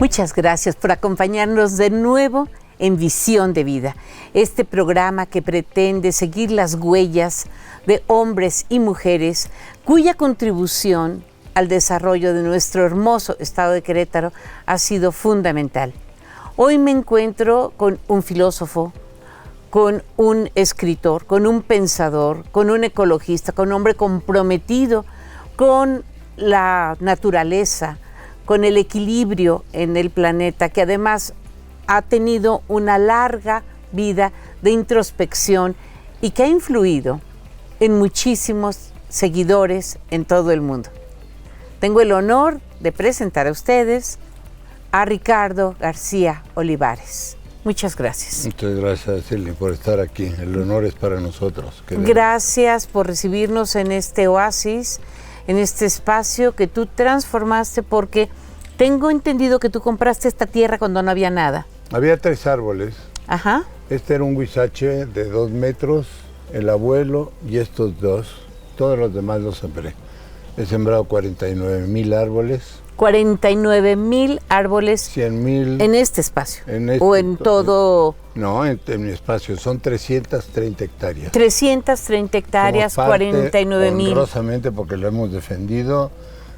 Muchas gracias por acompañarnos de nuevo en Visión de Vida, este programa que pretende seguir las huellas de hombres y mujeres cuya contribución al desarrollo de nuestro hermoso estado de Querétaro ha sido fundamental. Hoy me encuentro con un filósofo, con un escritor, con un pensador, con un ecologista, con un hombre comprometido con la naturaleza, con el equilibrio en el planeta, que además ha tenido una larga vida de introspección y que ha influido en muchísimos seguidores en todo el mundo. Tengo el honor de presentar a ustedes a Ricardo García Olivares. Muchas gracias. Muchas gracias, Silvia, por estar aquí. El honor es para nosotros. Gracias por recibirnos en este oasis, en este espacio que tú transformaste, porque tengo entendido que tú compraste esta tierra cuando no había nada. Había 3 árboles. Ajá. Este era un huizache de 2 metros, el abuelo y estos 2. Todos los demás los sembré. He sembrado 49,000 árboles. 49,000 árboles. 100,000. ¿En este espacio? ¿O en todo? No, en mi espacio. Son 330 hectáreas. 330 hectáreas, 49,000. Honrosamente, porque lo hemos defendido,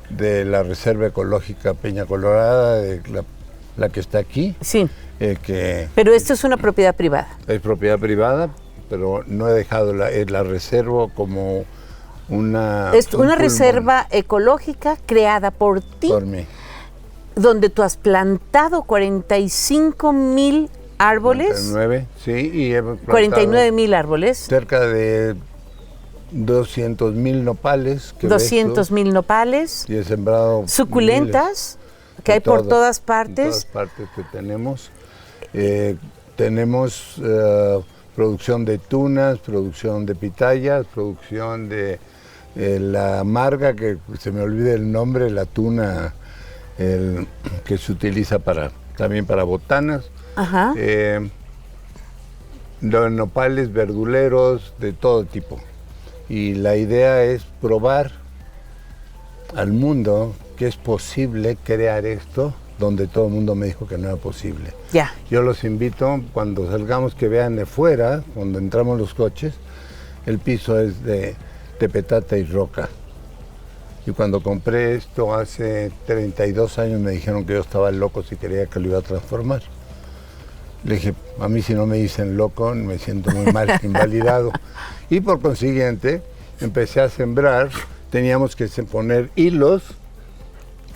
de la Reserva Ecológica Peña Colorada, de la que está aquí. Sí. Pero esto es una propiedad privada. Es propiedad privada, pero no he dejado la reserva como es una reserva ecológica creada por ti. Por mí. Donde tú has plantado 45,000 árboles. 49, sí, y he plantado 49,000 árboles. Cerca de 200,000 nopales. 200,000 nopales. Y he sembrado suculentas, que hay por todas partes. En todas partes que tenemos. Tenemos producción de tunas, producción de pitayas, producción de la marga, que se me olvida el nombre, la tuna que se utiliza también para botanas. Ajá. Nopales, verduleros, de todo tipo. Y la idea es probar al mundo que es posible crear esto donde todo el mundo me dijo que no era posible. Ya. Yo los invito, cuando salgamos, que vean de fuera, cuando entramos los coches, el piso es de petate y roca. Y cuando compré esto hace 32 años me dijeron que yo estaba loco si quería que lo iba a transformar. Le dije, a mí si no me dicen loco, me siento muy mal, invalidado. Y por consiguiente, empecé a sembrar. Teníamos que poner hilos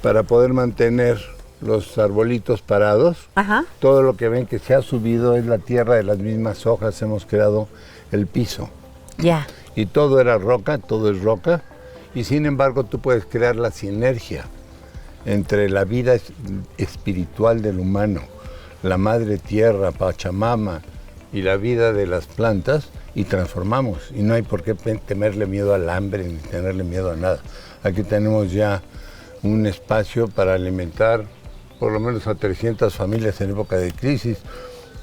para poder mantener los arbolitos parados. Ajá. Todo lo que ven que se ha subido es la tierra de las mismas hojas, hemos creado el piso. Ya. Y todo era roca, todo es roca, y sin embargo tú puedes crear la sinergia entre la vida espiritual del humano, la madre tierra, Pachamama, y la vida de las plantas, y transformamos. Y no hay por qué temerle miedo al hambre ni tenerle miedo a nada. Aquí tenemos ya un espacio para alimentar por lo menos a 300 familias en época de crisis,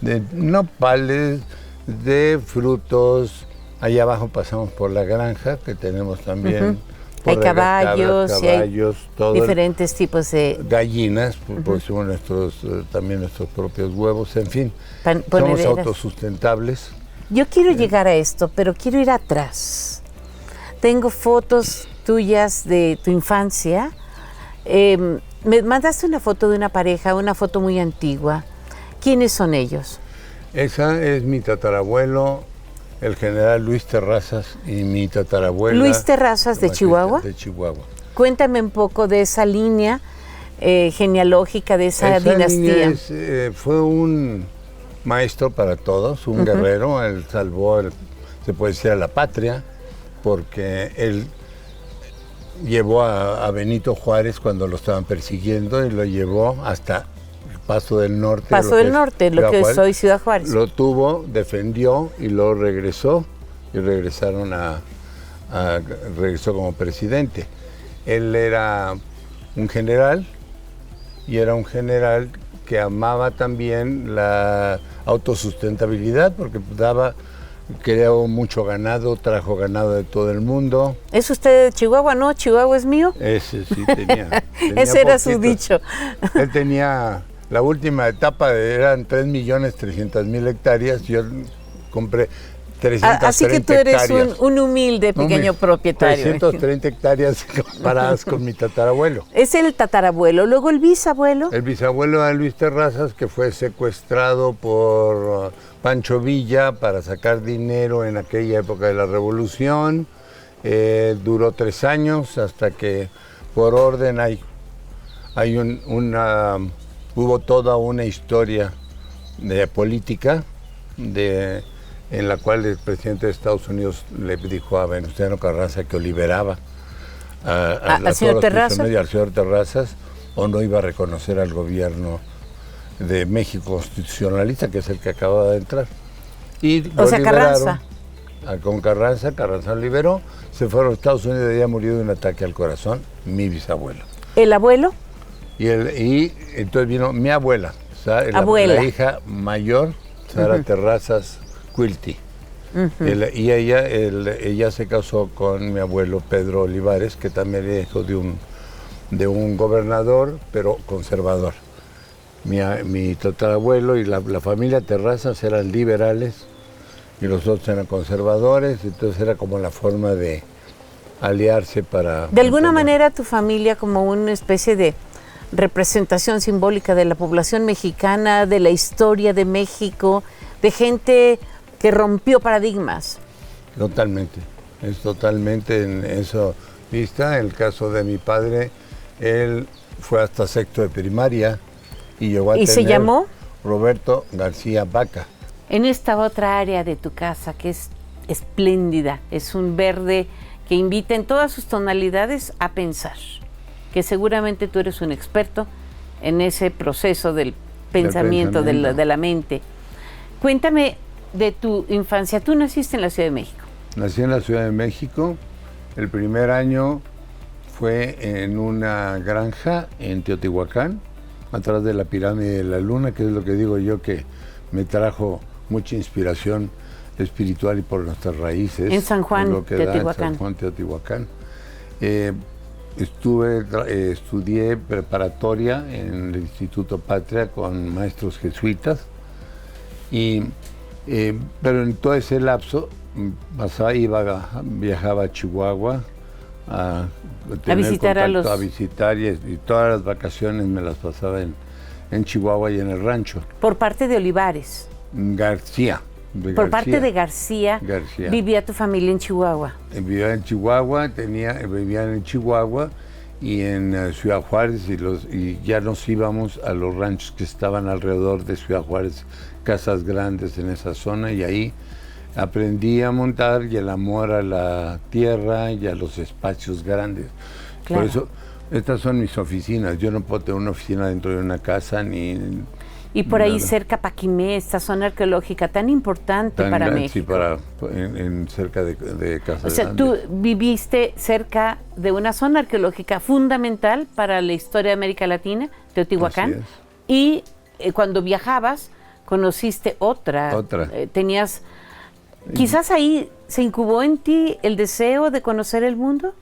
de nopales, de frutos. Allá abajo pasamos por la granja, que tenemos también. Hay caballos, caballos, todo. Diferentes tipos de gallinas, pusimos también nuestros propios huevos, en fin. Somos autosustentables. Yo quiero llegar a esto, pero quiero ir atrás. Tengo fotos tuyas de tu infancia. Me mandaste una foto de una pareja, una foto muy antigua. ¿Quiénes son ellos? Esa es mi tatarabuelo, el general Luis Terrazas, y mi tatarabuela. ¿Luis Terrazas de Chihuahua? De Chihuahua. Cuéntame un poco de esa línea genealógica, de esa dinastía. Fue un maestro para todos, un guerrero. Él salvó, se puede decir, a la patria, porque él llevó a Benito Juárez cuando lo estaban persiguiendo y lo llevó hasta Paso del Norte. Paso del Norte, lo que es hoy Ciudad Juárez. Lo tuvo, defendió y luego regresó, y regresó como presidente. Él era un general, y era un general que amaba también la autosustentabilidad, porque creó mucho ganado, trajo ganado de todo el mundo. ¿Es usted de Chihuahua? No, Chihuahua es mío. Ese sí tenía Ese era su dicho. Él tenía la última etapa eran 3.300.000 hectáreas, yo compré 330 Así que tú eres hectáreas. un humilde pequeño propietario. 330 hectáreas comparadas con mi tatarabuelo. Es el tatarabuelo, luego el bisabuelo. El bisabuelo era Luis Terrazas, que fue secuestrado por Pancho Villa para sacar dinero en aquella época de la Revolución. Duró 3 años hasta que por orden hubo toda una historia de política en la cual el presidente de Estados Unidos le dijo a Venustiano Carranza que o liberaba ¿Al señor Terrazas? Y al señor Terrazas, o no iba a reconocer al gobierno de México constitucionalista, que es el que acaba de entrar. Y lo liberaron. Carranza. Con Carranza lo liberó, se fueron a Estados Unidos y ya murió de un ataque al corazón, mi bisabuelo. ¿El abuelo? Y entonces vino mi abuela, la hija mayor, Sara Terrazas Quilty. Y ella se casó con mi abuelo Pedro Olivares, que también era hijo de un gobernador, pero conservador. Mi tatarabuelo y la familia Terrazas eran liberales y los otros eran conservadores, entonces era como la forma de aliarse para... De alguna manera tu familia como una especie de representación simbólica de la población mexicana, de la historia de México, de gente que rompió paradigmas. Totalmente, es totalmente en eso vista. En el caso de mi padre, él fue hasta sexto de primaria y llegó a tener... ¿Se llamó? Roberto García Vaca. En esta otra área de tu casa que es espléndida, es un verde que invita en todas sus tonalidades a pensar, que seguramente tú eres un experto en ese proceso del pensamiento, de la mente. Cuéntame de tu infancia. Tú naciste en la Ciudad de México. Nací en la Ciudad de México. El primer año fue en una granja en Teotihuacán, atrás de la pirámide de la Luna, que es lo que digo yo que me trajo mucha inspiración espiritual y por nuestras raíces. En San Juan, Teotihuacán. En San Juan, Teotihuacán. Estudié preparatoria en el Instituto Patria con maestros jesuitas, pero en todo ese lapso viajaba a Chihuahua a visitar a visitar y todas las vacaciones me las pasaba en Chihuahua y en el rancho. Por parte de Olivares. García. Por parte de García, vivía tu familia en Chihuahua. Vivía en Chihuahua, vivían en Chihuahua y en Ciudad Juárez y ya nos íbamos a los ranchos que estaban alrededor de Ciudad Juárez, casas grandes en esa zona, y ahí aprendí a montar y el amor a la tierra y a los espacios grandes. Claro. Por eso, estas son mis oficinas. Yo no puedo tener una oficina dentro de una casa ni... Y por ahí cerca Paquimé, esta zona arqueológica tan importante para México. Sí, cerca de Casa O sea, Grande. tú viviste cerca de una zona arqueológica fundamental para la historia de América Latina, Teotihuacán. Y cuando viajabas, conociste otra. Tenías... ¿Quizás ahí se incubó en ti el deseo de conocer el mundo?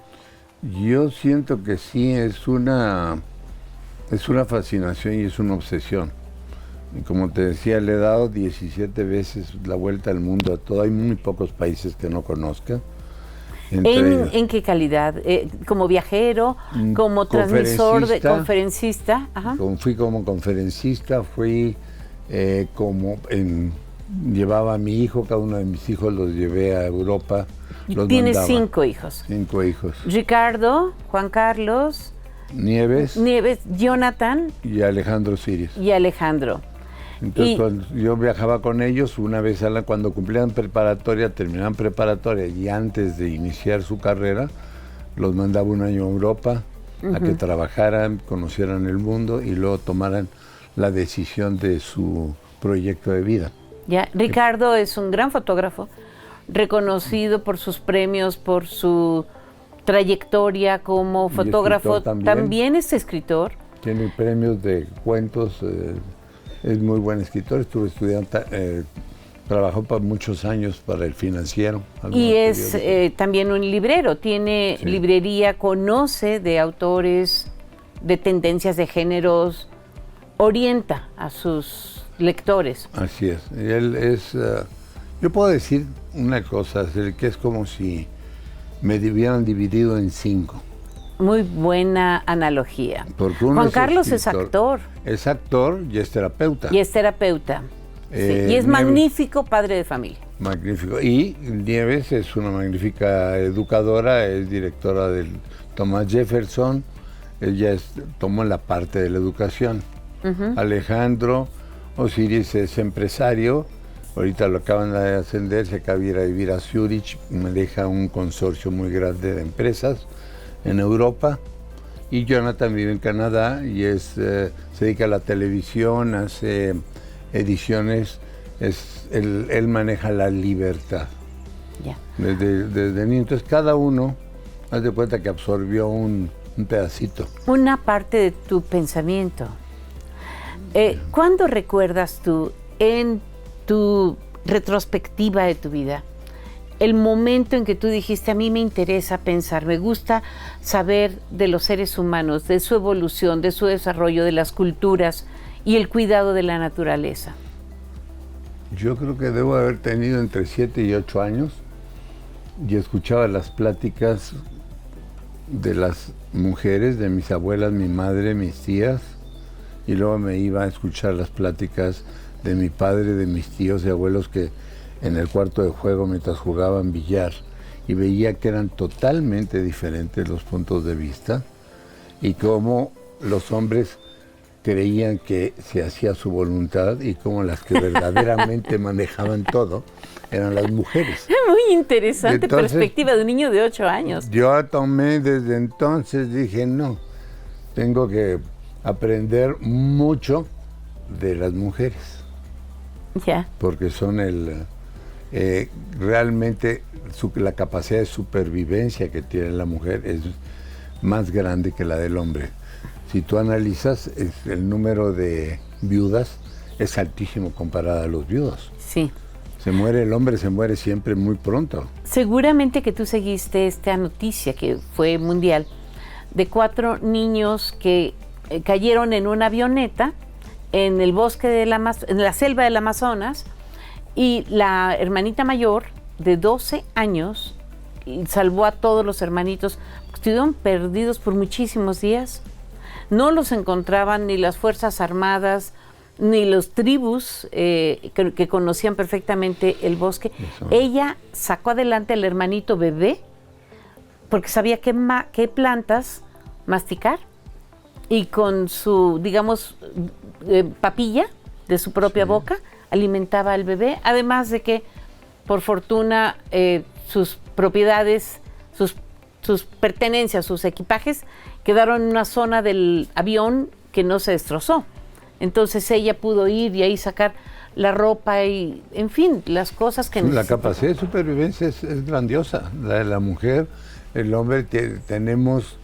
Yo siento que sí, es una fascinación y es una obsesión. Y como te decía, le he dado 17 veces la vuelta al mundo a todo. Hay muy pocos países que no conozca. ¿En qué calidad? ¿Como viajero? ¿Como transmisor, conferencista? Ajá. Fui como conferencista, llevaba a mi hijo, cada uno de mis hijos los llevé a Europa. Tienes 5 hijos. 5 hijos. Ricardo, Juan Carlos... Nieves, Jonathan... Y Alejandro Siris. Entonces, cuando yo viajaba con ellos una vez cuando cumplían preparatoria, terminaban preparatoria y antes de iniciar su carrera, los mandaba un año a Europa a que trabajaran, conocieran el mundo y luego tomaran la decisión de su proyecto de vida. Ya, Ricardo es un gran fotógrafo, reconocido por sus premios, por su trayectoria como fotógrafo. También es escritor. Tiene premios de cuentos. Es muy buen escritor, estuvo estudiando, trabajó por muchos años para el Financiero. Y es también un librero, tiene librería, conoce de autores, de tendencias de géneros, orienta a sus lectores. Así es. Él es, yo puedo decir una cosa, que es como si me hubieran dividido en 5. Muy buena analogía. Porque uno Juan es Carlos es escritor. actor. Es actor y es terapeuta. Y es terapeuta. Sí, y es Nieves, magnífico padre de familia. magnífico. Y Nieves es una magnífica educadora, es directora del Thomas Jefferson. Ella tomó la parte de la educación. Alejandro Osiris es empresario. Ahorita lo acaban de ascender, se acaba de ir a vivir a Zurich, maneja un consorcio muy grande de empresas en Europa. Y Jonathan vive en Canadá y se dedica a la televisión, hace ediciones, él maneja la libertad. Ya. Desde niño. Entonces cada uno, haz de cuenta que absorbió un pedacito. Una parte de tu pensamiento. ¿Cuándo recuerdas tú en tu retrospectiva de tu vida el momento en que tú dijiste, a mí me interesa pensar, me gusta saber de los seres humanos, de su evolución, de su desarrollo, de las culturas y el cuidado de la naturaleza? Yo creo que debo haber tenido entre 7 y 8 años y escuchaba las pláticas de las mujeres, de mis abuelas, mi madre, mis tías, y luego me iba a escuchar las pláticas de mi padre, de mis tíos y abuelos que en el cuarto de juego mientras jugaban billar, y veía que eran totalmente diferentes los puntos de vista y cómo los hombres creían que se hacía su voluntad y cómo las que verdaderamente manejaban todo eran las mujeres. Muy interesante. Entonces, perspectiva de un niño de 8 años. Yo tomé desde entonces, dije, no, tengo que aprender mucho de las mujeres. Ya. Porque son realmente la capacidad de supervivencia que tiene la mujer es más grande que la del hombre. Si tú analizas, el número de viudas es altísimo comparado a los viudos. Sí. El hombre se muere siempre muy pronto. Seguramente que tú seguiste esta noticia que fue mundial de 4 niños que cayeron en una avioneta en el bosque en la selva del Amazonas, y la hermanita mayor de 12 años salvó a todos los hermanitos. Estuvieron perdidos por muchísimos días. No los encontraban ni las Fuerzas Armadas, ni los tribus que conocían perfectamente el bosque. Eso. Ella sacó adelante al hermanito bebé porque sabía qué plantas masticar, y con su, digamos, papilla de su propia boca alimentaba al bebé, además de que, por fortuna, sus propiedades, sus pertenencias, sus equipajes quedaron en una zona del avión que no se destrozó. Entonces ella pudo ir y ahí sacar la ropa y, en fin, las cosas que necesitaba. La capacidad de supervivencia es grandiosa. La de la mujer, el hombre, tenemos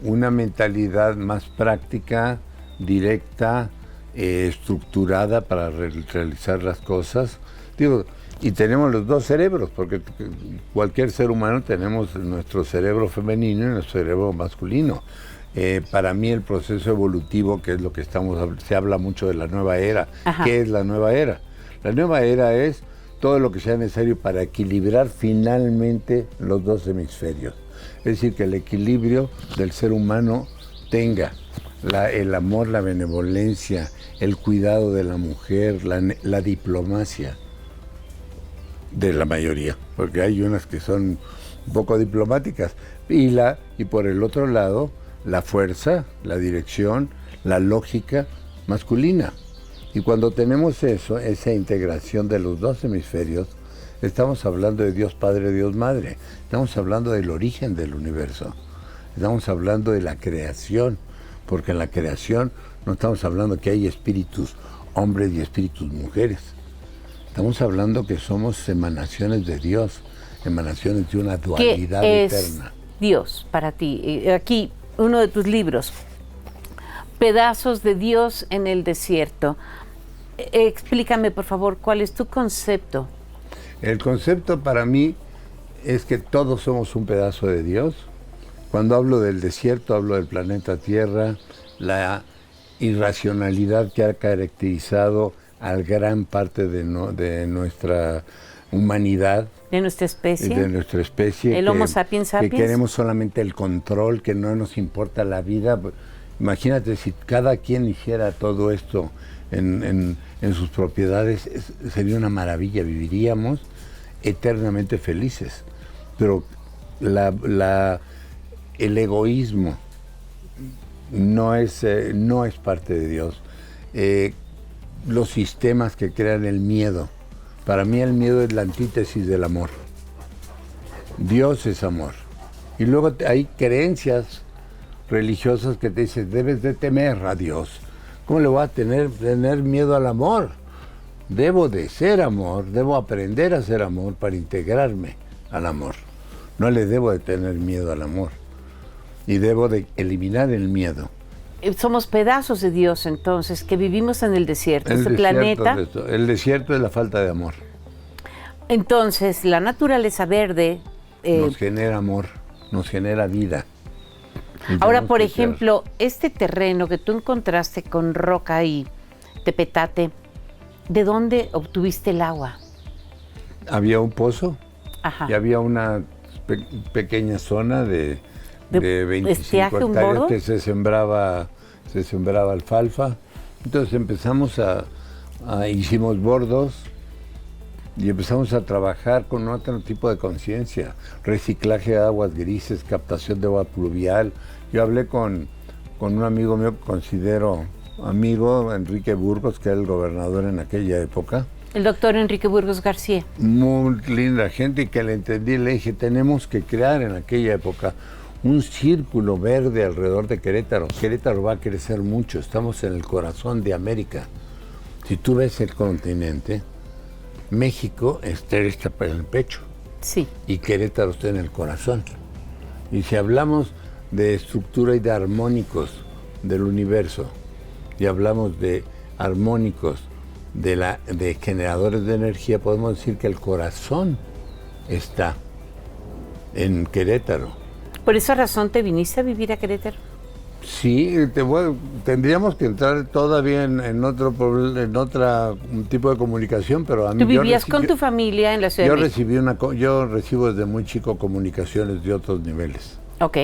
una mentalidad más práctica, directa, estructurada para realizar las cosas. Digo, y tenemos los dos cerebros, porque cualquier ser humano tenemos nuestro cerebro femenino y nuestro cerebro masculino. Para mí el proceso evolutivo, que es lo que se habla mucho de la nueva era. Ajá. ¿Qué es la nueva era? La nueva era es todo lo que sea necesario para equilibrar finalmente los dos hemisferios. Es decir, que el equilibrio del ser humano tenga el amor, la benevolencia, el cuidado de la mujer, la diplomacia de la mayoría, porque hay unas que son un poco diplomáticas, y por el otro lado, la fuerza, la dirección, la lógica masculina. Y cuando tenemos esa integración de los dos hemisferios, estamos hablando de Dios Padre, Dios Madre, estamos hablando del origen del universo, estamos hablando de la creación, porque en la creación no estamos hablando que hay espíritus hombres y espíritus mujeres, estamos hablando que somos emanaciones de Dios, emanaciones de una dualidad eterna. Dios para ti, aquí uno de tus libros, Pedazos de Dios en el desierto. Explícame, por favor, ¿cuál es tu concepto? El concepto para mí es que todos somos un pedazo de Dios. Cuando hablo del desierto, hablo del planeta Tierra, la irracionalidad que ha caracterizado a gran parte de nuestra humanidad. De nuestra especie. De nuestra especie. El Homo sapiens sapiens. Que queremos solamente el control, que no nos importa la vida. Imagínate si cada quien hiciera todo esto en sus propiedades, sería una maravilla, viviríamos eternamente felices. Pero el egoísmo no es parte de Dios. Los sistemas que crean el miedo. Para mí el miedo es la antítesis del amor. Dios es amor. Y luego hay creencias religiosas que te dicen, debes de temer a Dios. ¿Cómo le voy a tener miedo al amor? Debo de ser amor, debo aprender a ser amor para integrarme al amor. No le debo de tener miedo al amor. Y debo de eliminar el miedo. Somos pedazos de Dios, entonces, que vivimos en el desierto. Este planeta. El desierto es la falta de amor. Entonces, la naturaleza verde nos genera amor, nos genera vida. Ahora, por ejemplo, este terreno que tú encontraste con roca y tepetate, ¿de dónde obtuviste el agua? Había un pozo. Ajá. Y había una pequeña zona de 25 hectáreas que se sembraba alfalfa. Entonces empezamos hicimos bordos y empezamos a trabajar con otro tipo de conciencia, reciclaje de aguas grises, captación de agua pluvial. Yo hablé con un amigo mío que considero amigo, Enrique Burgos, que era el gobernador en aquella época. El doctor Enrique Burgos García. Muy linda gente, y que le entendí, le dije, tenemos que crear en aquella época un círculo verde alrededor de Querétaro. Querétaro va a crecer mucho, estamos en el corazón de América. Si tú ves el continente, México está en el pecho. Sí. Y Querétaro está en el corazón. Y si hablamos de estructura y de armónicos del universo, y hablamos de armónicos de generadores de energía, podemos decir que el corazón está en Querétaro. ¿Por esa razón te viniste a vivir a Querétaro? Sí, tendríamos que entrar todavía en otro tipo de comunicación, pero a mí... ¿Tú vivías con tu familia en la Ciudad de México? Yo recibo desde muy chico comunicaciones de otros niveles. Ok.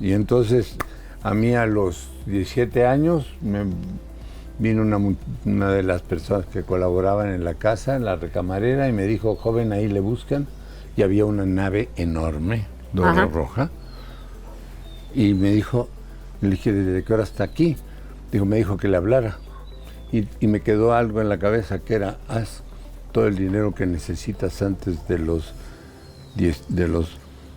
Y entonces, a mí a los 17 años, vino una de las personas que colaboraban en la casa, en la recamarera, y me dijo, joven, ahí le buscan. Y había una nave enorme, roja, y me dijo, le dije, ¿desde qué hora está aquí? Me dijo que le hablara. Y me quedó algo en la cabeza que era, haz todo el dinero que necesitas antes de los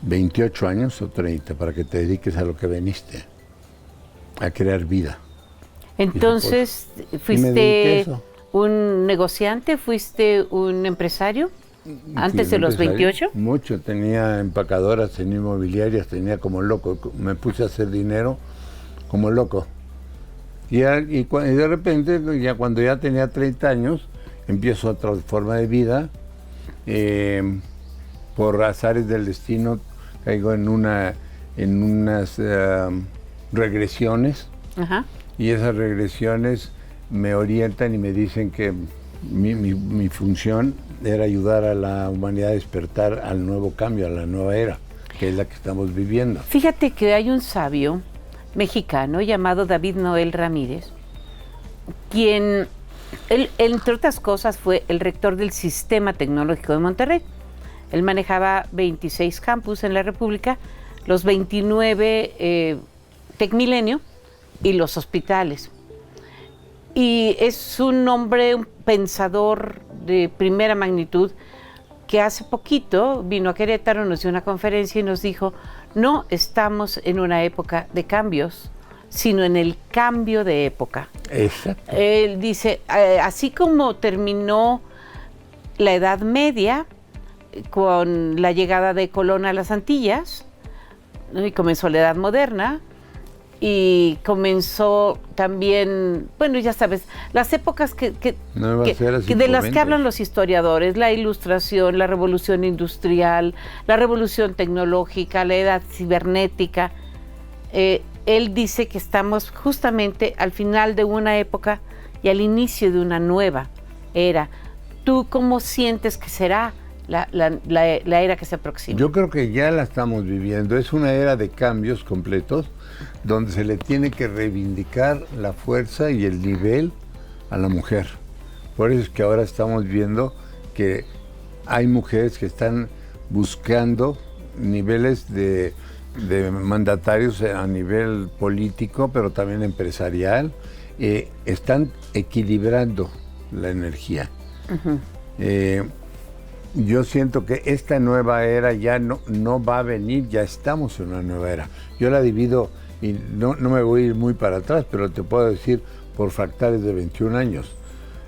28 años o 30 para que te dediques a lo que veniste, a crear vida. Entonces, ¿fuiste un negociante? ¿Fuiste un empresario antes de los 28? Mucho, tenía empacadoras, tenía inmobiliarias, tenía como loco. Me puse a hacer dinero como loco. Y de repente, cuando ya tenía 30 años, empiezo otra forma de vida. Por azares del destino, caigo en unas regresiones. Ajá. Y esas regresiones me orientan y me dicen que mi función era ayudar a la humanidad a despertar al nuevo cambio, a la nueva era, que es la que estamos viviendo. Fíjate que hay un sabio mexicano llamado David Noel Ramírez, quien, él, entre otras cosas, fue el rector del Sistema Tecnológico de Monterrey. Él manejaba 26 campus en la República, los 29 Tecmilenio y los hospitales. Y es un hombre, un pensador de primera magnitud, que hace poquito vino a Querétaro, nos dio una conferencia y nos dijo, no estamos en una época de cambios, sino en el cambio de época. Exacto. Él dice, así como terminó la Edad Media con la llegada de Colón a las Antillas, ¿no? Y comenzó la Edad Moderna, y comenzó también, bueno, ya sabes, las épocas de las que hablan los historiadores, la Ilustración, la Revolución Industrial, la Revolución Tecnológica, la Edad Cibernética. él dice que estamos justamente al final de una época y al inicio de una nueva era. ¿Tú cómo sientes que será la era que se aproxima? Yo creo que ya la estamos viviendo. Es una era de cambios completos donde se le tiene que reivindicar la fuerza y el nivel a la mujer. Por eso es que ahora estamos viendo que hay mujeres que están buscando niveles de mandatarios a nivel político, pero también empresarial. Están equilibrando la energía. Uh-huh. Yo siento que esta nueva era ya no va a venir, ya estamos en una nueva era. Yo la divido, y no me voy a ir muy para atrás, pero te puedo decir por fractales de 21 años.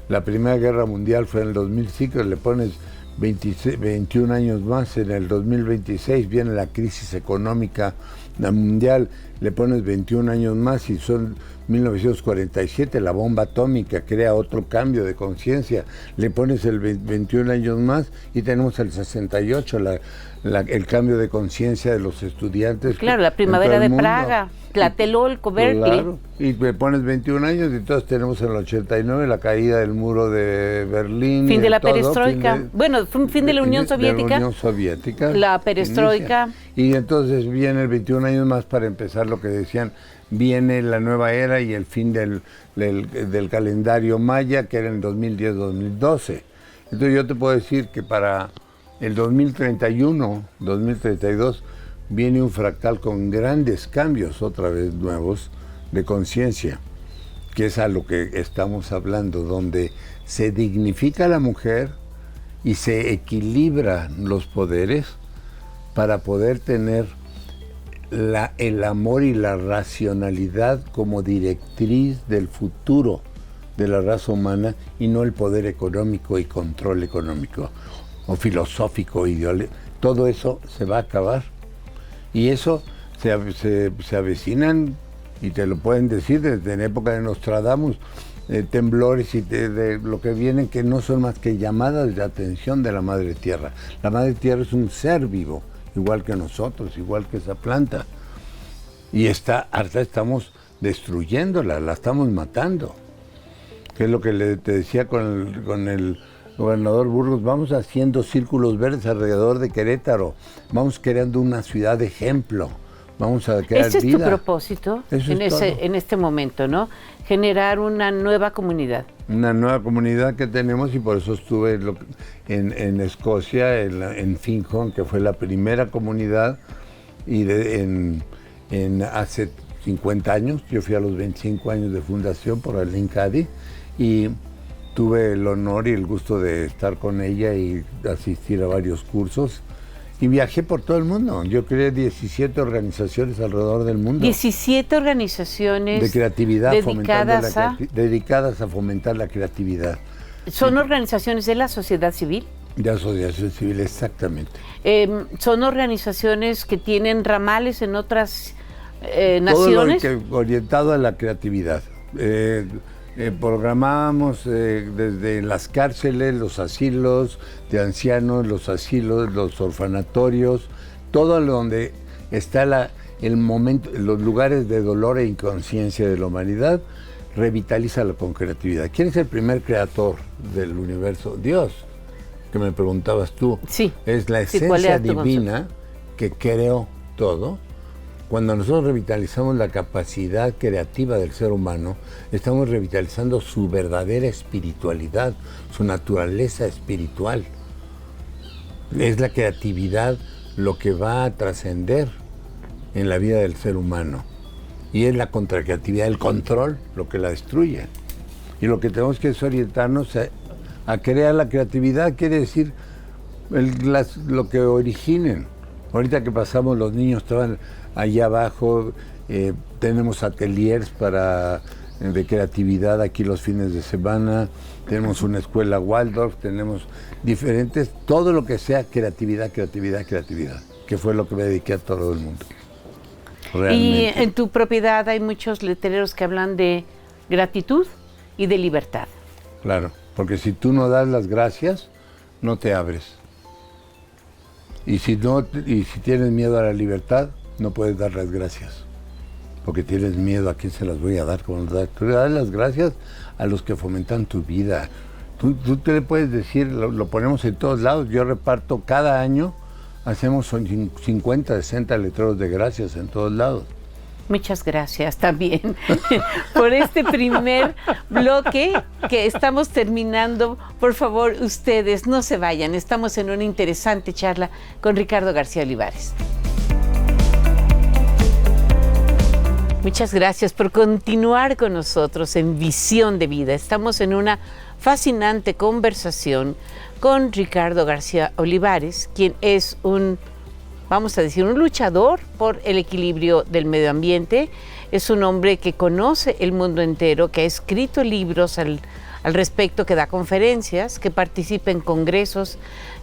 La Primera Guerra Mundial fue en el 2005, le pones 21 años más, en el 2026 viene la crisis económica mundial, le pones 21 años más y son 1947, la bomba atómica crea otro cambio de conciencia, le pones el 21 años más y tenemos el 68, el cambio de conciencia de los estudiantes. Claro, la primavera de Praga, Tlatelolco, Berkeley. Claro, y me pones 21 años y entonces tenemos en el 89 la caída del muro de Berlín. Fin de la perestroika. Bueno, fue un fin de la Unión Soviética. De la Unión Soviética. La perestroika. Y entonces viene el 21 años más para empezar lo que decían, viene la nueva era y el fin del calendario maya, que era en 2010-2012. Entonces yo te puedo decir que para el 2031, 2032, viene un fractal con grandes cambios, otra vez nuevos, de conciencia, que es a lo que estamos hablando, donde se dignifica a la mujer y se equilibran los poderes para poder tener el amor y la racionalidad como directriz del futuro de la raza humana y no el poder económico y control económico o filosófico, ideológico. Todo eso se va a acabar y eso se avecinan, y te lo pueden decir desde la época de Nostradamus, temblores y de lo que vienen, que no son más que llamadas de atención de la Madre Tierra. La Madre Tierra es un ser vivo, igual que nosotros, igual que esa planta. Y ahora estamos destruyéndola, la estamos matando. Que es lo que te decía con el gobernador Burgos, vamos haciendo círculos verdes alrededor de Querétaro, vamos creando una ciudad de ejemplo, vamos a crear vida. Ese es tu propósito en este momento, ¿no? Generar una nueva comunidad. Una nueva comunidad que tenemos, y por eso estuve en Escocia, en Finjon, que fue la primera comunidad, y hace 50 años, yo fui a los 25 años de fundación por Arlene Cady, y tuve el honor y el gusto de estar con ella y asistir a varios cursos. Y viajé por todo el mundo. Yo creé 17 organizaciones alrededor del mundo. 17 organizaciones de creatividad dedicadas a fomentar la creatividad. ¿Son organizaciones de la sociedad civil? De asociación civil, exactamente. ¿Son organizaciones que tienen ramales en otras naciones? Todo lo orientado a la creatividad. Programábamos desde las cárceles, los asilos de ancianos, los asilos, los orfanatorios, todo donde está el momento, los lugares de dolor e inconsciencia de la humanidad, revitalízalo con creatividad. ¿Quién es el primer creador del universo? Dios, que me preguntabas tú. Sí. Es la esencia divina que creó todo. Cuando nosotros revitalizamos la capacidad creativa del ser humano, estamos revitalizando su verdadera espiritualidad, su naturaleza espiritual. Es la creatividad lo que va a trascender en la vida del ser humano. Y es la contracreatividad, el control, lo que la destruye. Y lo que tenemos que es orientarnos a crear la creatividad, quiere decir lo que originen. Ahorita que pasamos, los niños estaban allá abajo, tenemos ateliers de creatividad aquí los fines de semana, tenemos una escuela Waldorf, tenemos diferentes, todo lo que sea creatividad, que fue lo que me dediqué a todo el mundo. Realmente. Y en tu propiedad hay muchos letreros que hablan de gratitud y de libertad. Claro, porque si tú no das las gracias, no te abres. Y si tienes miedo a la libertad, no puedes dar las gracias. porque tienes miedo a quién se las voy a dar. Tú le das las gracias a los que fomentan tu vida. Tú te le puedes decir, lo ponemos en todos lados. Yo reparto cada año, hacemos 50, 60 letreros de gracias en todos lados. Muchas gracias también por este primer bloque que estamos terminando. Por favor, ustedes no se vayan. Estamos en una interesante charla con Ricardo García Olivares. Muchas gracias por continuar con nosotros en Visión de Vida. Estamos en una fascinante conversación con Ricardo García Olivares, quien es vamos a decir, un luchador por el equilibrio del medio ambiente. Es un hombre que conoce el mundo entero, que ha escrito libros al respecto, que da conferencias, que participa en congresos,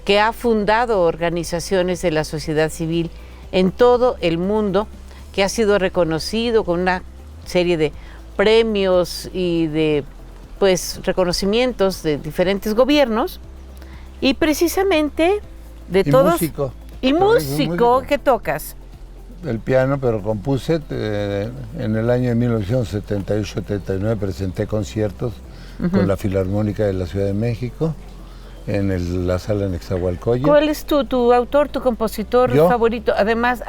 que ha fundado organizaciones de la sociedad civil en todo el mundo, que ha sido reconocido con una serie de premios y de reconocimientos de diferentes gobiernos, y precisamente de todos... Músico. ¿Y músico? ¿Qué tocas? El piano, pero compuse en el año de 1978-79, presenté conciertos con la Filarmónica de la Ciudad de México, en la sala Nezahualcóyotl. ¿Cuál es tu autor, tu compositor favorito? Además,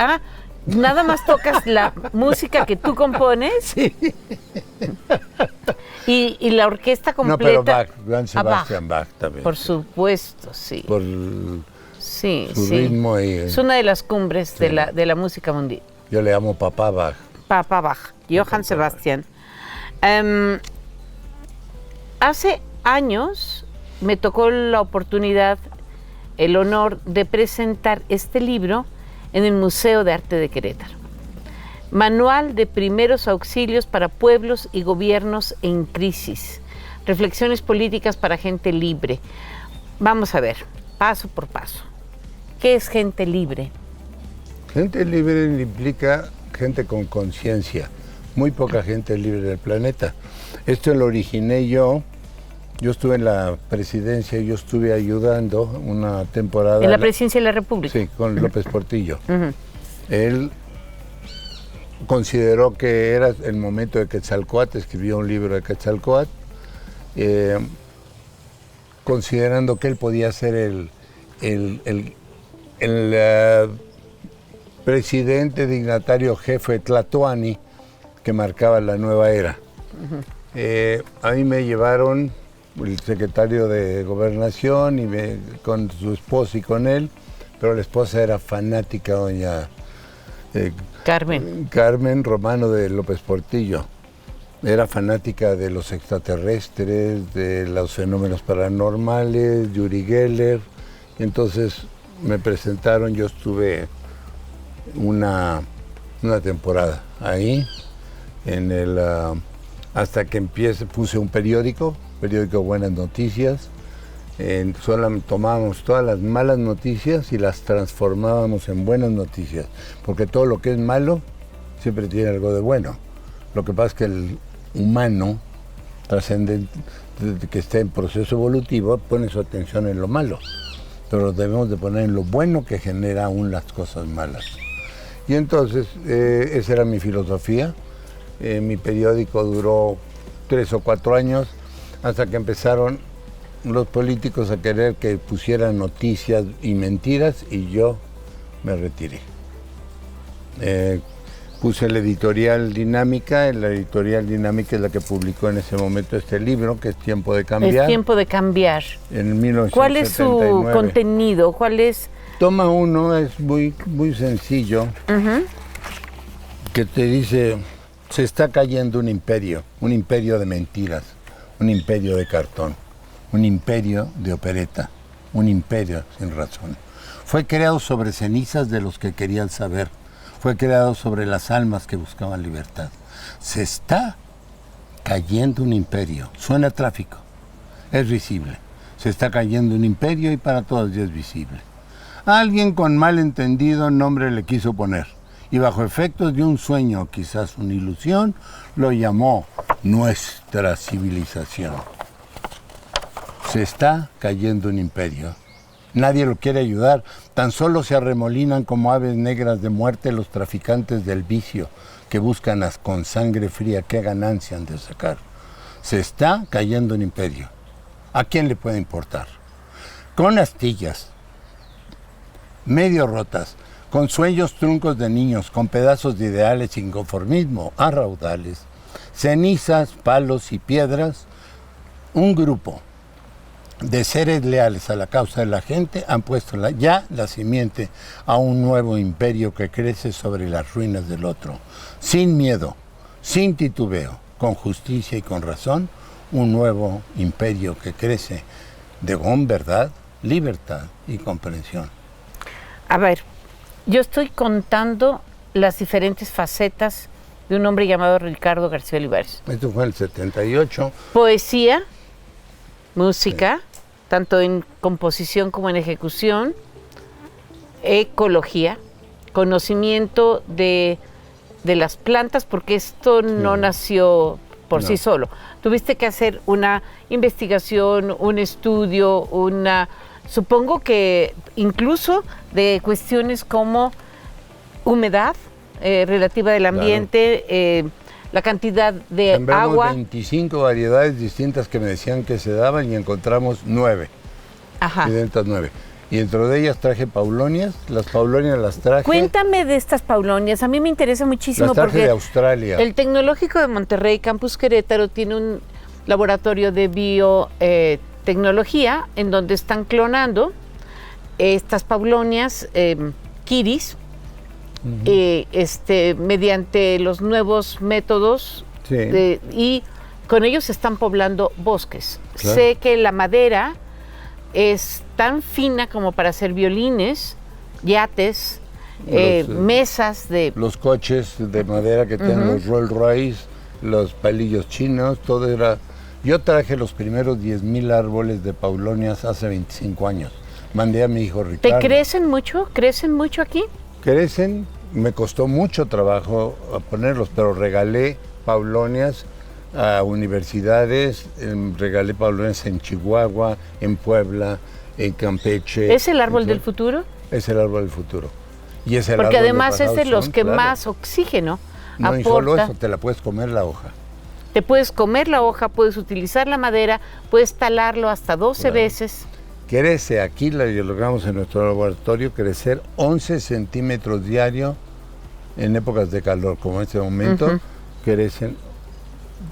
¿nada más tocas la música que tú compones? Sí. ¿Y la orquesta completa? No, pero Bach, Johann Sebastian Bach también. Por supuesto, sí. Por su ritmo. Es una de las cumbres de la música mundial. Yo le llamo Papá Bach. Papá Bach, Johann Sebastian. Hace años me tocó la oportunidad, el honor de presentar este libro en el Museo de Arte de Querétaro. Manual de primeros auxilios para pueblos y gobiernos en crisis. Reflexiones políticas para gente libre. Vamos a ver, paso por paso. ¿Qué es gente libre? Gente libre implica gente con conciencia. Muy poca gente libre del planeta. Esto lo originé yo. Yo estuve en la presidencia, yo estuve ayudando una temporada... ¿En la presidencia de la República? Sí, con López Portillo. Él consideró que era el momento de Quetzalcóatl, escribió un libro de Quetzalcóatl, considerando que él podía ser el presidente dignatario jefe Tlatoani que marcaba la nueva era. A mí me llevaron el secretario de Gobernación con su esposa y con él, pero la esposa era fanática, doña Carmen Romano de López Portillo. Era fanática de los extraterrestres, de los fenómenos paranormales, de Uri Geller. Entonces me presentaron, yo estuve una temporada ahí, hasta que puse un periódico Buenas Noticias. Tomábamos todas las malas noticias y las transformábamos en buenas noticias, porque todo lo que es malo siempre tiene algo de bueno. Lo que pasa es que el humano trascendente, que está en proceso evolutivo, pone su atención en lo malo, pero debemos de poner en lo bueno que genera aún las cosas malas. Y entonces esa era mi filosofía. Mi periódico duró 3 o 4 años, hasta que empezaron los políticos a querer que pusieran noticias y mentiras, y yo me retiré. Puse la editorial Dinámica. La editorial Dinámica es la que publicó en ese momento este libro, que es Tiempo de Cambiar. Es Tiempo de Cambiar. En 1979. ¿Cuál es su contenido? ¿Cuál es? Toma uno, es muy, muy sencillo, que te dice: se está cayendo un imperio de mentiras, un imperio de cartón, un imperio de opereta, un imperio sin razón. Fue creado sobre cenizas de los que querían saber, fue creado sobre las almas que buscaban libertad. Se está cayendo un imperio, suena tráfico, es visible. Se está cayendo un imperio y para todos ya es visible. Alguien con malentendido nombre le quiso poner, y bajo efectos de un sueño, quizás una ilusión, lo llamó nuestra civilización. Se está cayendo un imperio. Nadie lo quiere ayudar, tan solo se arremolinan como aves negras de muerte los traficantes del vicio, que buscan con sangre fría qué ganancia han de sacar. Se está cayendo un imperio. ¿A quién le puede importar? Con astillas, medio rotas, con sueños truncos de niños, con pedazos de ideales sin conformismo, a raudales, cenizas, palos y piedras, un grupo de seres leales a la causa de la gente han puesto ya la simiente a un nuevo imperio que crece sobre las ruinas del otro, sin miedo, sin titubeo, con justicia y con razón, un nuevo imperio que crece con verdad, libertad y comprensión. A ver, yo estoy contando las diferentes facetas de un hombre llamado Ricardo García Olivares. Esto fue en el 78. Poesía, música, sí, tanto en composición como en ejecución, ecología, conocimiento de las plantas, porque esto no nació por sí solo. Tuviste que hacer una investigación, un estudio, supongo que incluso de cuestiones como humedad relativa del ambiente, la cantidad de agua. 25 variedades distintas que me decían que se daban y encontramos 9. Ajá. 9. Y dentro de ellas traje paulonias. Las paulonias las traje. Cuéntame de estas paulonias. A mí me interesa muchísimo las traje porque de Australia. El Tecnológico de Monterrey, Campus Querétaro, tiene un laboratorio de biotecnología en donde están clonando estas paulonias kiris, mediante los nuevos métodos, sí, y con ellos se están poblando bosques. Claro. Sé que la madera es tan fina como para hacer violines, yates, mesas de... Los coches de madera que tienen los Rolls Royce, los palillos chinos, todo era... Yo traje los primeros 10,000 árboles de paulonias hace 25 años. Mandé a mi hijo Ricardo. ¿Te crecen mucho? ¿Crecen mucho aquí? Crecen, me costó mucho trabajo a ponerlos, pero regalé paulonias a universidades, regalé paulonias en Chihuahua, en Puebla, en Campeche. ¿Es el árbol del futuro? Es el árbol del futuro. Y es el Porque árbol además es de los que claro, más oxígeno no, aporta. Y solo eso, te la puedes comer la hoja. Te puedes comer la hoja, puedes utilizar la madera, puedes talarlo hasta 12 claro. veces. Crece, aquí lo logramos en nuestro laboratorio, crecer 11 centímetros diario en épocas de calor, como en este momento, crecen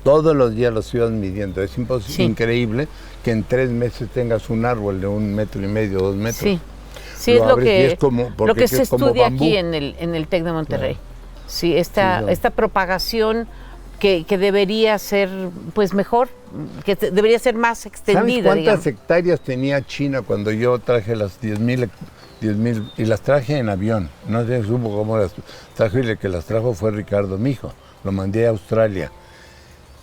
todos los días, los ciudades midiendo. Es increíble que en 3 meses tengas un árbol de 1,5 metros, 2 metros. Sí, sí, es lo que se es como estudia bambú. aquí en el TEC de Monterrey. Claro. Sí, esta propagación que debería ser pues mejor, que debería ser más extendida. ¿Sabes cuántas hectáreas tenía China cuando yo traje las 10,000 y las traje en avión? No sé, supo cómo las traje, y el que las trajo fue Ricardo, mi hijo. Lo mandé a Australia.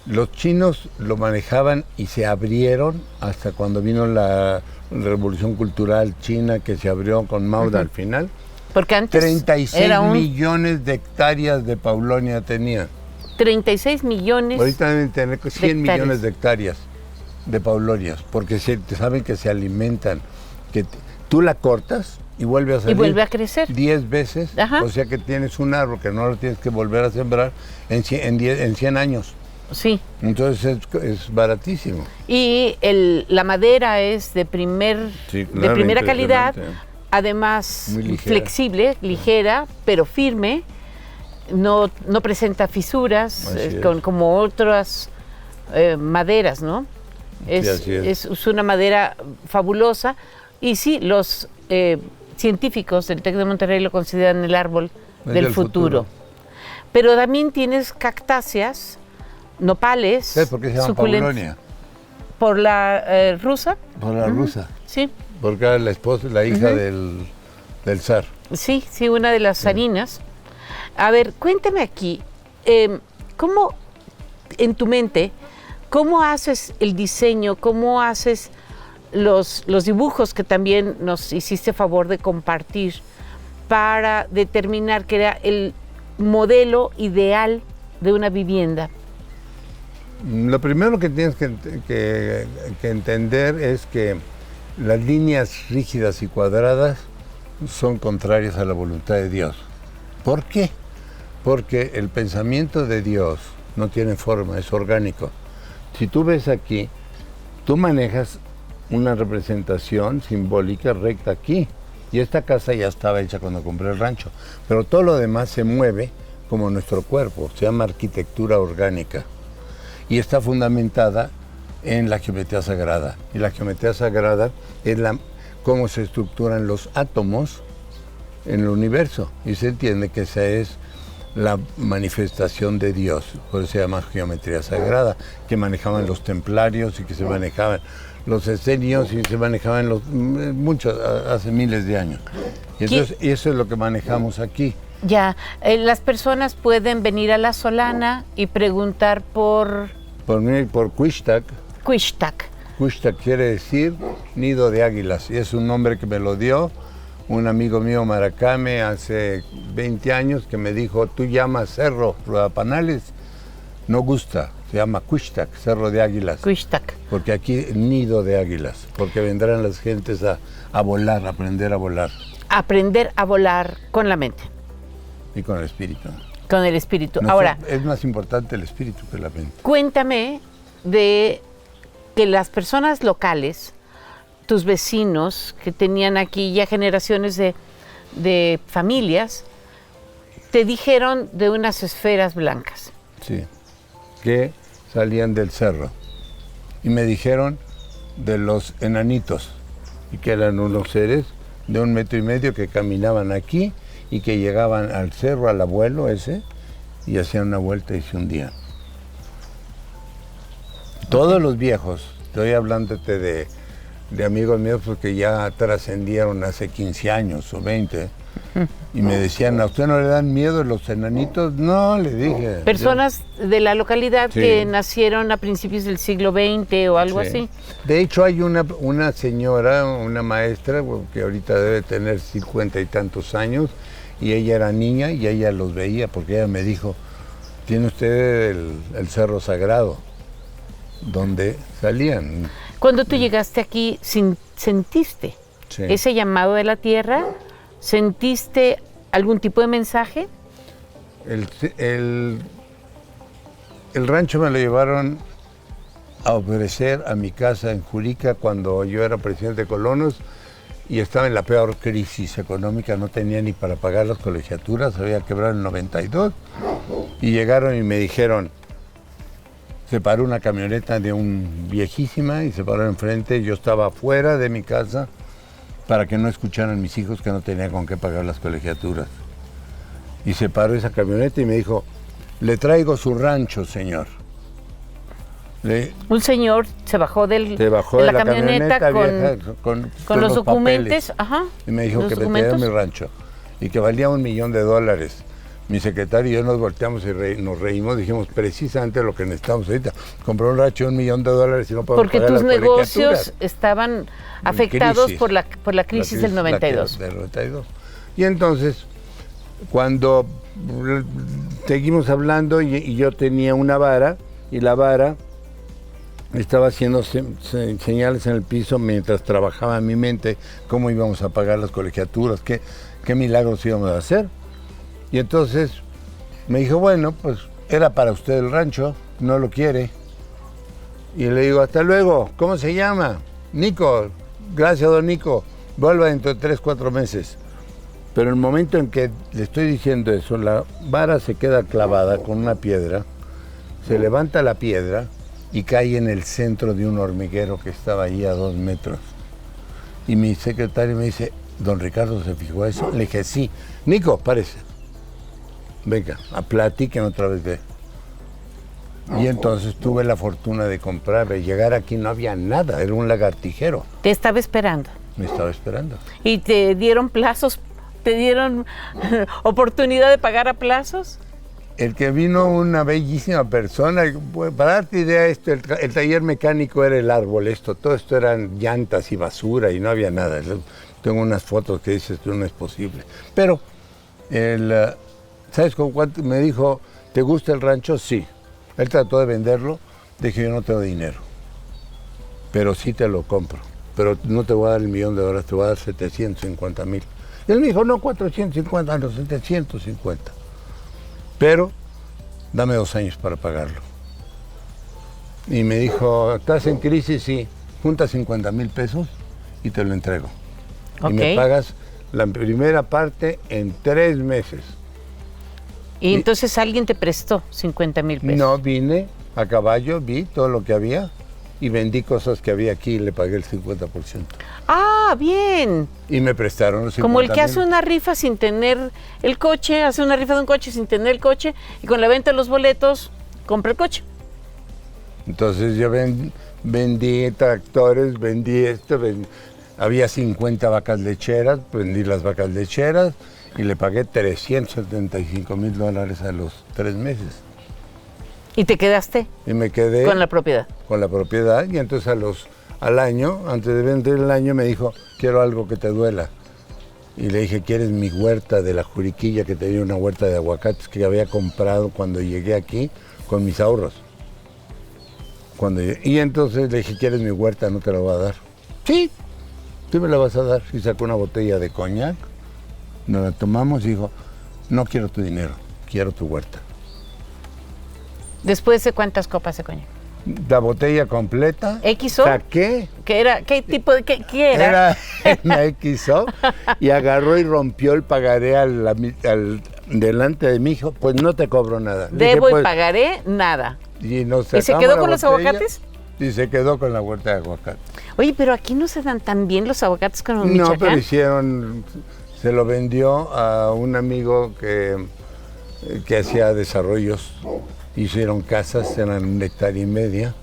Los chinos lo manejaban y se abrieron hasta cuando vino la Revolución Cultural China, que se abrió con Mao al final. Porque antes 36 millones de hectáreas de paulonia tenían. 36 millones. Ahorita deben tener 100 millones de hectáreas de paulonias, porque saben que se alimentan, que tú la cortas y vuelve a salir. Y vuelve a crecer. 10 veces, o sea que tienes un árbol que no lo tienes que volver a sembrar en 100 años. Sí. Entonces es baratísimo. Y la madera es de primera calidad, además flexible, ligera, pero firme. No presenta fisuras como otras maderas, ¿no? Es una madera fabulosa. Y sí, los científicos del TEC de Monterrey lo consideran el árbol del futuro. Pero también tienes cactáceas, nopales, ¿sabes por qué se llama paulonia? ¿Por la rusa? Por la rusa. Sí. Porque era la hija del zar. Sí, una de las zarinas. A ver, cuéntame aquí, ¿cómo en tu mente, cómo haces el diseño, cómo haces los dibujos que también nos hiciste favor de compartir para determinar que era el modelo ideal de una vivienda? Lo primero que tienes que entender es que las líneas rígidas y cuadradas son contrarias a la voluntad de Dios. ¿Por qué? Porque el pensamiento de Dios no tiene forma, es orgánico. Si tú ves aquí, tú manejas una representación simbólica recta aquí. Y esta casa ya estaba hecha cuando compré el rancho. Pero todo lo demás se mueve como nuestro cuerpo, se llama arquitectura orgánica. Y está fundamentada en la geometría sagrada. Y la geometría sagrada es cómo se estructuran los átomos en el universo. Y se entiende que esa es la manifestación de Dios. Por eso se llama geometría sagrada, que manejaban los templarios y que se manejaban los esenios y se manejaban muchos, hace miles de años. Y entonces, y eso es lo que manejamos aquí. Ya, las personas pueden venir a La Solana y preguntar por... Por mí, por Cuixtac. Cuixtac. Cuixtac quiere decir nido de águilas, y es un nombre que me lo dio un amigo mío Maracame hace 20 años, que me dijo, tú llamas Cerro Rudapanales, no gusta, se llama Cuixtac, Cerro de Águilas. Cuixtac. Porque aquí nido de águilas, porque vendrán las gentes a volar, a aprender a volar. Aprender a volar con la mente. Y con el espíritu. Con el espíritu. No, ahora, es más importante el espíritu que la mente. Cuéntame de que las personas locales, tus vecinos que tenían aquí ya generaciones de familias, te dijeron de unas esferas blancas. Sí, que salían del cerro. Y me dijeron de los enanitos, y que eran unos seres de 1,5 metros que caminaban aquí y que llegaban al cerro, al abuelo ese, y hacían una vuelta y se hundían. Todos los viejos, estoy hablándote de amigos míos porque ya trascendieron hace 15 años o 20, y me decían, ¿a usted no le dan miedo los enanitos? No, le dije. Personas de la localidad Sí. que nacieron a principios del siglo XX o algo Sí. así. De hecho, hay una señora, una maestra, que ahorita debe tener 50 y tantos años, y ella era niña y ella los veía, porque ella me dijo, tiene usted el Cerro Sagrado, donde salían. Cuando tú llegaste aquí, ¿sentiste Sí. ese llamado de la tierra? ¿Sentiste algún tipo de mensaje? El rancho me lo llevaron a ofrecer a mi casa en Jurica cuando yo era presidente de Colonos y estaba en la peor crisis económica, no tenía ni para pagar las colegiaturas, había quebrado en el 92, y llegaron y me dijeron, se paró una camioneta de un viejísima y se paró enfrente, yo estaba fuera de mi casa para que no escucharan mis hijos que no tenía con qué pagar las colegiaturas. Y se paró esa camioneta y me dijo, le traigo su rancho, señor. Un señor se bajó, Se bajó de la camioneta vieja, con los documentos, papeles, ajá, y me dijo los que me documentos. diera mi rancho y que valía $1 millón. Mi secretario y yo nos volteamos y nos reímos, dijimos precisamente lo que necesitamos ahorita, comprar un rancho de $1 millón y no podemos Porque pagar tus las negocios colegiaturas. estaban afectados crisis. por la crisis del 92. Del 92. Y entonces, cuando seguimos hablando y yo tenía una vara, y la vara estaba haciendo señales en el piso mientras trabajaba en mi mente cómo íbamos a pagar las colegiaturas, qué milagros íbamos a hacer. Y entonces me dijo, bueno, pues era para usted el rancho, no lo quiere. Y le digo, hasta luego, ¿cómo se llama? Nico, gracias don Nico, vuelva dentro de 3, 4 meses. Pero el momento en que le estoy diciendo eso, la vara se queda clavada con una piedra, se levanta la piedra y cae en el centro de un hormiguero que estaba ahí a 2 metros. Y mi secretario me dice, don Ricardo, ¿se fijó eso? Le dije, sí. Nico, párese. Venga, platiquen otra vez de... Y entonces tuve la fortuna de comprar, de llegar aquí no había nada, era un lagartijero. Te estaba esperando. Me estaba esperando. ¿Y te dieron plazos? ¿Te dieron oportunidad de pagar a plazos? El que vino una bellísima persona, para darte idea esto, el taller mecánico era el árbol, todo esto eran llantas y basura y no había nada. Tengo unas fotos que dices, esto no es posible. Pero, ¿sabes con cuánto? Me dijo, ¿te gusta el rancho? Sí. Él trató de venderlo, dije, yo no tengo dinero, pero sí te lo compro. Pero no te voy a dar $1 millón, te voy a dar 750,000. Y él me dijo, no, 450, no, 750. pero dame 2 años para pagarlo. Y me dijo, ¿estás en crisis? Sí, junta 50,000 pesos y te lo entrego. Ok. Y me pagas la primera parte en 3 meses. Y entonces alguien te prestó 50,000 pesos. No, vine a caballo, vi todo lo que había y vendí cosas que había aquí y le pagué el 50%. Ah, bien. Y me prestaron los 50,000. Como el que hace una rifa sin tener el coche, hace una rifa de un coche sin tener el coche y con la venta de los boletos compra el coche. Entonces yo vendí tractores, vendí esto, había 50 vacas lecheras, vendí las vacas lecheras y le pagué $375,000 a los 3 meses. Y te quedaste Y me quedé con la propiedad. con la propiedad y entonces al año, antes de vender el año, me dijo, quiero algo que te duela. Y le dije, ¿quieres mi huerta de la Juriquilla, que tenía una huerta de aguacates que había comprado cuando llegué aquí con mis ahorros? Y entonces le dije, ¿quieres mi huerta? No te la voy a dar. Sí, tú me la vas a dar. Y sacó una botella de coñac, nos la tomamos y dijo, no quiero tu dinero, quiero tu huerta. ¿Después de cuántas copas de coñac? La botella completa. ¿XO? Saqué. ¿Qué era? ¿Qué tipo de qué era? Era una XO y agarró y rompió el pagaré delante de mi hijo. Pues no te cobro nada. Le Debo dije, pues, y pagaré nada. ¿Y se quedó con los aguacates? Y se quedó con la huerta de aguacate. Oye, pero aquí no se dan tan bien los aguacates como en No, Michoacán. pero se lo vendió a un amigo que hacía desarrollos. Hicieron casas, eran 1,5 hectáreas.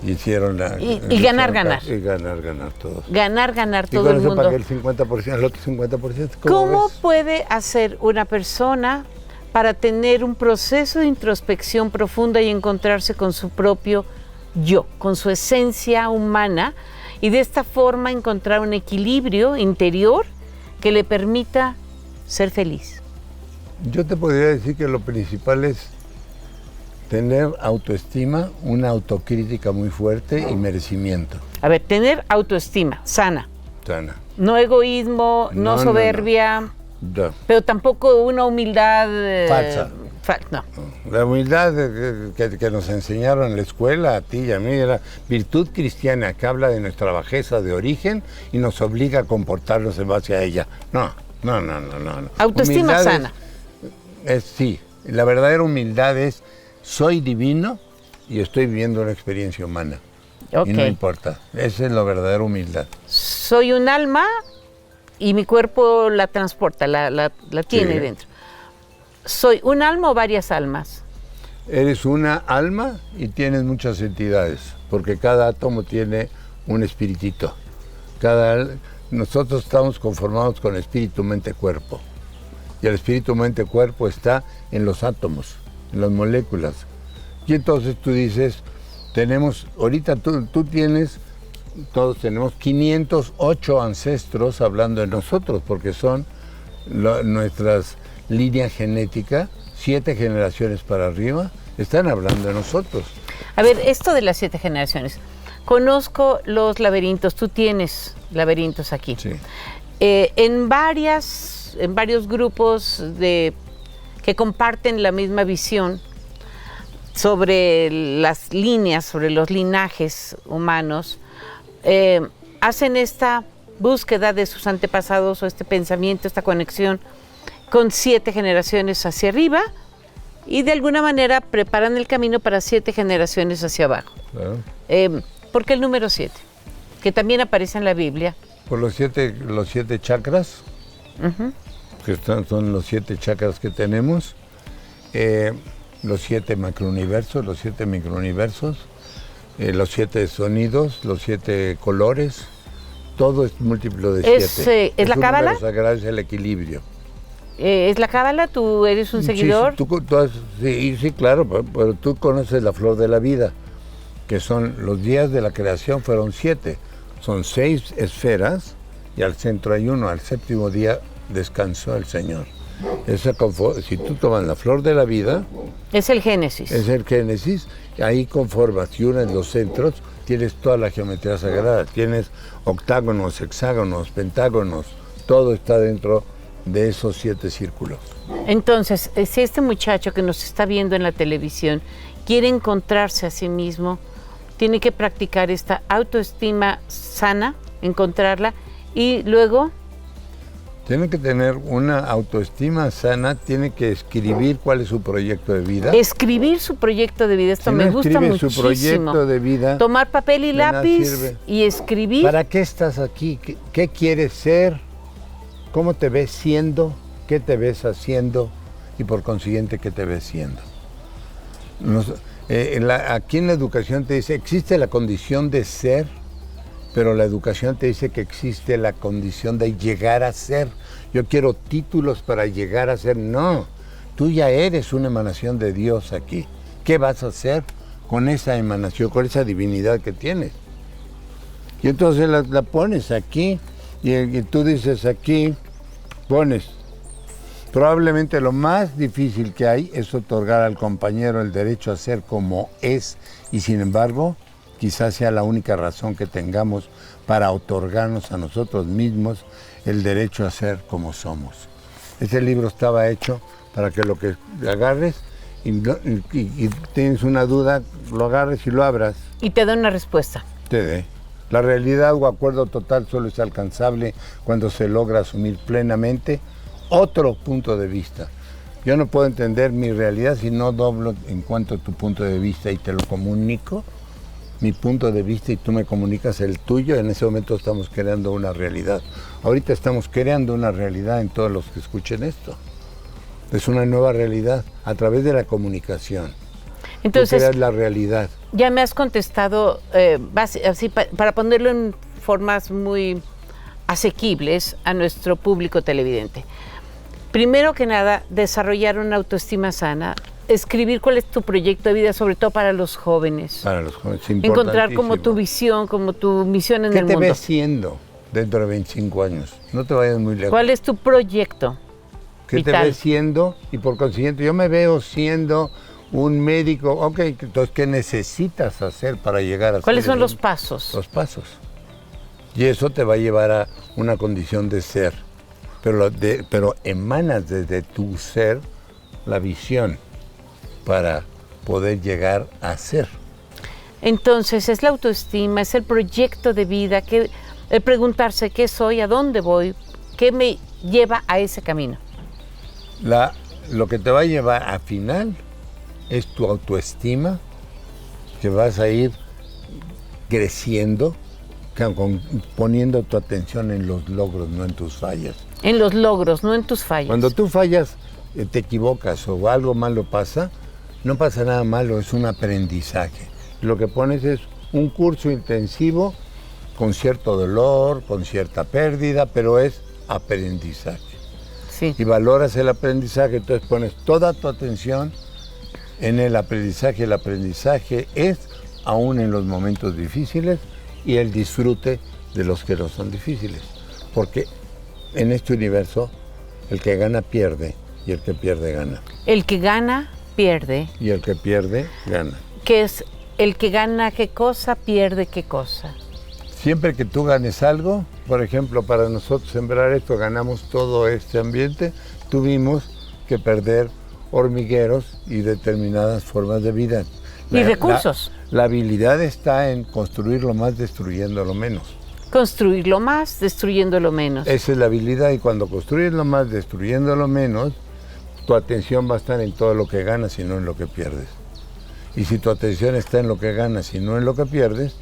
Hicieron Y ganar Y ganar todos. Ganar Y todo con el eso mundo. pagué el 50%, el otro 50%. ¿Cómo ves? puede hacer una persona para tener un proceso de introspección profunda y encontrarse con su propio yo, con su esencia humana, y de esta forma encontrar un equilibrio interior que le permita ser feliz? Yo te podría decir que lo principal es tener autoestima, una autocrítica muy fuerte y merecimiento. A ver, tener autoestima sana, Sana. no egoísmo, no soberbia, No. pero tampoco una humildad Falsa. No. La humildad que nos enseñaron en la escuela, a ti y a mí, era virtud cristiana que habla de nuestra bajeza de origen y nos obliga a comportarnos en base a ella. No. Autoestima Humildad sana. Sí, la verdadera humildad es, soy divino y estoy viviendo una experiencia humana. Ok. Y no importa, esa es la verdadera humildad. Soy un alma y mi cuerpo la transporta, la tiene Sí. dentro. ¿Soy un alma o varias almas? Eres una alma y tienes muchas entidades, porque cada átomo tiene un espiritito. Nosotros estamos conformados con espíritu, mente, cuerpo. Y el espíritu, mente, cuerpo está en los átomos, en las moléculas. Y entonces tú dices, ahorita tú tienes, todos tenemos 508 ancestros hablando de nosotros, porque son nuestras líneas genéticas, 7 generaciones para arriba, están hablando de nosotros. A ver, esto de las 7 generaciones. Conozco los laberintos, tú tienes laberintos aquí. Sí. En varios grupos que comparten la misma visión sobre las líneas, sobre los linajes humanos, hacen esta búsqueda de sus antepasados o este pensamiento, esta conexión con 7 generaciones hacia arriba y de alguna manera preparan el camino para 7 generaciones hacia abajo. Claro. ¿Por qué el número 7? Que también aparece en la Biblia. Por los siete chakras, que son los 7 chakras que tenemos, los 7 macrouniversos, los 7 microuniversos, los 7 sonidos, los 7 colores, todo es múltiplo de 7. ¿Es la cábala? Es el equilibrio. ¿Es la cábala? ¿Tú eres un seguidor? Sí, claro, pero tú conoces la flor de la vida, que son los días de la creación, fueron 7. Son 6 esferas y al centro hay uno. Al 7º día descansó el Señor. Si tú tomas la flor de la vida, Es el Génesis. es el Génesis, ahí conformas y unes los centros, tienes toda la geometría sagrada, tienes octágonos, hexágonos, pentágonos, todo está dentro de esos 7 círculos. Entonces, si este muchacho que nos está viendo en la televisión quiere encontrarse a sí mismo, tiene que practicar esta autoestima sana, encontrarla, y luego... Tiene que tener una autoestima sana, tiene que escribir cuál es su proyecto de vida. Escribir su proyecto de vida, esto si me no gusta muchísimo. Su proyecto de vida. Tomar papel y lápiz y escribir. ¿Para qué estás aquí? ¿Qué quieres ser? ¿Cómo te ves siendo? ¿Qué te ves haciendo? Y por consiguiente, ¿qué te ves siendo? Aquí en la educación te dice, existe la condición de ser, pero la educación te dice que existe la condición de llegar a ser. Yo quiero títulos para llegar a ser. No, tú ya eres una emanación de Dios aquí. ¿Qué vas a hacer con esa emanación, con esa divinidad que tienes? Y entonces la pones aquí, y tú dices aquí, pones. Probablemente lo más difícil que hay es otorgar al compañero el derecho a ser como es, y sin embargo, quizás sea la única razón que tengamos para otorgarnos a nosotros mismos el derecho a ser como somos. Este libro estaba hecho para que lo que agarres y tienes una duda, lo agarres y lo abras. Y te da una respuesta. Te dé. La realidad o acuerdo total solo es alcanzable cuando se logra asumir plenamente otro punto de vista. Yo no puedo entender mi realidad si no doblo en cuanto a tu punto de vista y te lo comunico, mi punto de vista, y tú me comunicas el tuyo. En ese momento estamos creando una realidad. Ahorita estamos creando una realidad en todos los que escuchen esto. Es una nueva realidad a través de la comunicación. Entonces, tú creas la realidad. Ya me has contestado, así para ponerlo en formas muy asequibles a nuestro público televidente. Primero que nada, desarrollar una autoestima sana, escribir cuál es tu proyecto de vida, sobre todo para los jóvenes. Para los jóvenes, encontrar como tu visión, como tu misión en el mundo. ¿Qué te ves siendo dentro de 25 años? No te vayas muy lejos. ¿Cuál es tu proyecto ¿Qué vital? Te ves siendo? Y por consiguiente, yo me veo siendo un médico. Ok, entonces, ¿qué necesitas hacer para llegar a ser? ¿Cuáles son los pasos? Los pasos. Y eso te va a llevar a una condición de ser. Pero emanas desde tu ser la visión para poder llegar a ser. Entonces, es la autoestima, es el proyecto de vida, el preguntarse qué soy, a dónde voy, qué me lleva a ese camino. Lo que te va a llevar al final es tu autoestima, que vas a ir creciendo, poniendo tu atención en los logros, no en tus fallas. En los logros, no en tus fallas. Cuando tú fallas, te equivocas o algo malo pasa, no pasa nada malo, es un aprendizaje. Lo que pones es un curso intensivo con cierto dolor, con cierta pérdida, pero es aprendizaje. Sí. Y valoras el aprendizaje, entonces pones toda tu atención en el aprendizaje. El aprendizaje es, aún en los momentos difíciles, y el disfrute de los que no son difíciles. Porque en este universo, el que gana pierde y el que pierde gana. El que gana pierde. Y el que pierde gana. ¿Qué es el que gana qué cosa, pierde qué cosa? Siempre que tú ganes algo, por ejemplo, para nosotros sembrar esto, ganamos todo este ambiente, tuvimos que perder hormigueros y determinadas formas de vida. Y recursos. La habilidad está en construirlo más, destruyendo lo menos. Construirlo más, destruyendo lo menos. Esa es la habilidad, y cuando construyes lo más, destruyendo lo menos, tu atención va a estar en todo lo que ganas y no en lo que pierdes. Y si tu atención está en lo que ganas y no en lo que pierdes,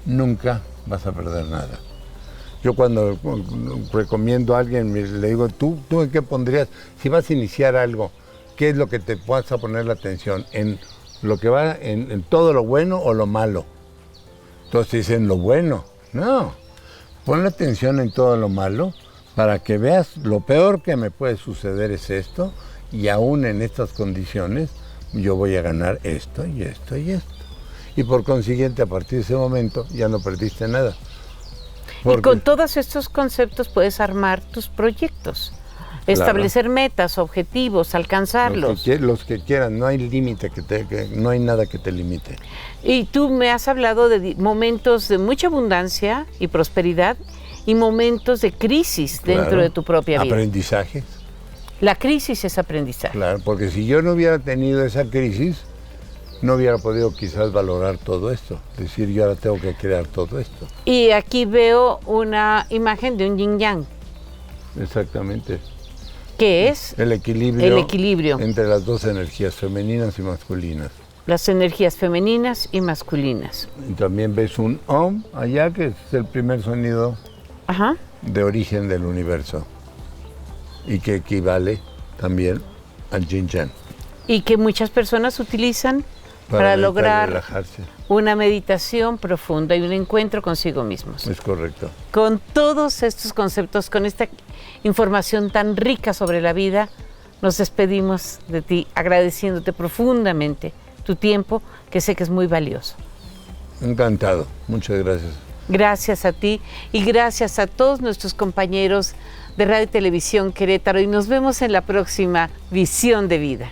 nunca vas a perder nada. Yo cuando recomiendo a alguien, le digo, ¿tú en qué pondrías? Si vas a iniciar algo, ¿qué es lo que te vas a poner la atención? ¿En lo que va, en todo lo bueno o lo malo? Entonces dicen lo bueno. No, pon la atención en todo lo malo para que veas lo peor que me puede suceder es esto, y aún en estas condiciones yo voy a ganar esto y esto y esto. Y por consiguiente, a partir de ese momento ya no perdiste nada. Y con todos estos conceptos puedes armar tus proyectos, establecer metas, objetivos, alcanzarlos. Los que quieran, no hay límite, no hay nada que te limite. Y tú me has hablado de momentos de mucha abundancia y prosperidad y momentos de crisis dentro Claro. de tu propia vida. Aprendizaje. La crisis es aprendizaje. Claro, porque si yo no hubiera tenido esa crisis, no hubiera podido quizás valorar todo esto. Es decir, yo ahora tengo que crear todo esto. Y aquí veo una imagen de un yin yang. Exactamente. ¿Qué es? El equilibrio, El equilibrio. entre las dos energías, femeninas y masculinas. Las energías femeninas y masculinas. Y también ves un Om allá, que es el primer sonido Ajá. de origen del universo y que equivale también al Yin Yang Y que muchas personas utilizan para meditar y lograr relajarse. una meditación profunda y un encuentro consigo mismos. Es correcto. Con todos estos conceptos, con esta información tan rica sobre la vida, nos despedimos de ti agradeciéndote profundamente tu tiempo, que sé que es muy valioso. Encantado. Muchas gracias. Gracias a ti y gracias a todos nuestros compañeros de Radio y Televisión Querétaro, y nos vemos en la próxima Visión de Vida.